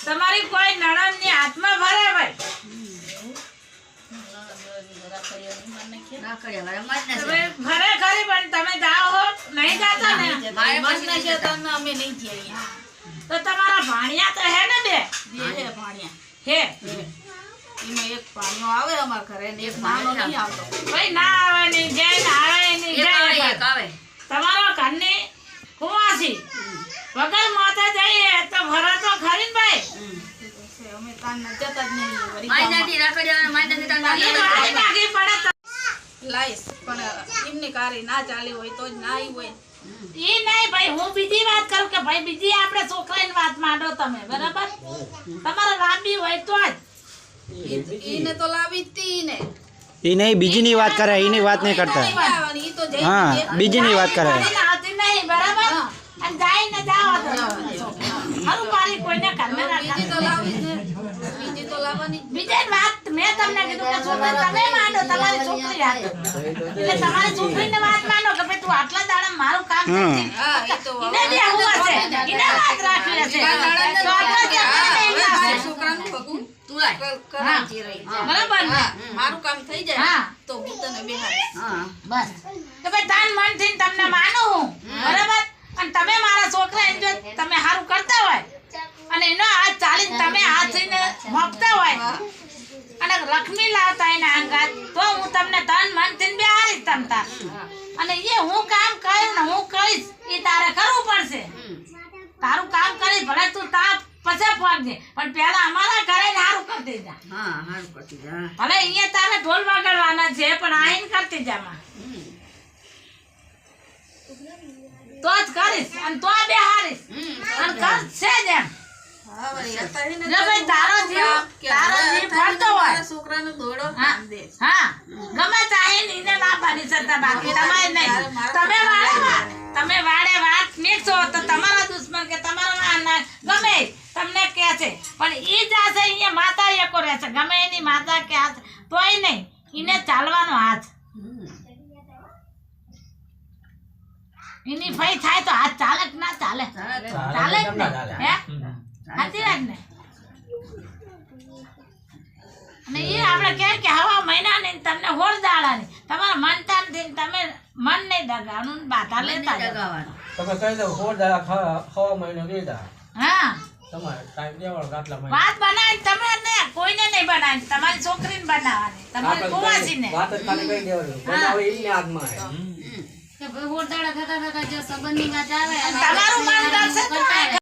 તમારી કોઈ નણંદની હાથમાં ભરે ભાઈ ભરે ખરી પણ તમે જાઓ નહીં જાતા ને તો તમારા ભાણિયા તો હે ને બે હે એક પાણીઓ આવે અમાર ઘરે ને એક નાનો નહીં આવતો ભાઈ ના આવે નહીં જય આવે નહીં જય આવે તમારો ઘરની કુવાસી વગર માથે જઈએ તો ભરે તો ખરી ને ભાઈ અમે તાન જતા જ નહીં માઈનાથી રાખડ્યા માઈનાથી નાખી પડે તો લાઈસ પણ એમની કારી ના ચાલી હોય તો જ ના આવી હોય ઈ નહીં ભાઈ હું બીજી વાત કરું કે ભાઈ બીજી આપણે છોકરાની વાત માંડો તમે બરાબર તમારે લાંબી હોય તો જ ઈને તો લાવી તી ને ઈ નહીં બીજીની વાત કરે ઈની વાત નહીં કરતા ઈ તો જઈ હા બીજીની વાત કરે આવતી નહીં બરાબર અને જાય ને જાવ તો હારું પારી કોઈને ઘરમાં બીજી તો લાવી ને બીજી તો લાવવાની બીજી વાત મેં તમને કીધું કે છોકરા તમે માંડો તમારી છોકરી હાથ એટલે તમારી છોકરીને વાત માંડો કે ભાઈ તું આટલા દાડા મારું કામ કરજે હા ઈ તો ઈને બી આવું હશે ઈને વાત રાખી હશે તો આપણે છોકરાનું ભગું તુલાય કરાજી રહી બરાબર ને મારું કામ થઈ જાય હા તો હું તને બેહાડીશ બસ તો ભાઈ તાન મનથી તમને માનું હું બરાબર અને તમે મારા છોકરા જો તમે સારું કરતા હોય અને એનો હાથ ચાલીને તમે હાથીને મોપતા હોય અને લક્ષ્મી લાવતા એના અંગાત તો હું તમને તન મનથી બેહારીશ તમતા અને એ હું કામ કરું ને હું કહીશ એ તારે કરવું પડશે તારું કામ કરીશ ભલે તું તા પછી પહોંચજે પણ પેલા અમારા ઘરે સારું કરતી જા હા હારું કરતી જા ભલે અહીંયા તારે ઢોલ વગાડવાના છે પણ આઈન કરતી જામાં તો જ કરીશ અને તો બેહારીશ અને કરશે જ એમ હા વળી અત્યારે ને જો ભાઈ તારો જીવ ફરતો હોય છોકરાનો દોડો હા હા ગમે ચાહે નીને ના પાડી શકતા બાકી તમારે નહીં તમે વાડે વાત નીકળો તો તમારા દુશ્મન કે તમારા ગમે તમને કહે છે પણ ઈ જાશે અહીંયા માતા એકો રહેશે ગમે એની માતા કે હાથ તોય નહીં એને ચાલવાનો હાથ એની ફઈ થાય તો હાથ ચાલે કે ના ચાલે ચાલે જ ને હે સાચી વાત ને અને એ આપણે કેમ કે હવા મહિનાની તમને હોળ દાડાની તમારા મન તાનથી તમે મન નહીં દગાવવાનું બાધા લેતા જાઓ. તમે કહી દો 4 દાડા ખાવા મહિનો દીધા હા તમારે ટાઈમ દેવાનો આટલા મહિના વાત બનાવી તમે ને કોઈને નહીં બનાવી તમારી છોકરીને બનાવવાની તમારી કુવાસીને વાત જ ખાલી કહી દેવાની બનાવે એની આગમાં કે ભાઈ હોટાડા થતા થતા જો સંબંધની વાત આવે તમારું મન કરશે તો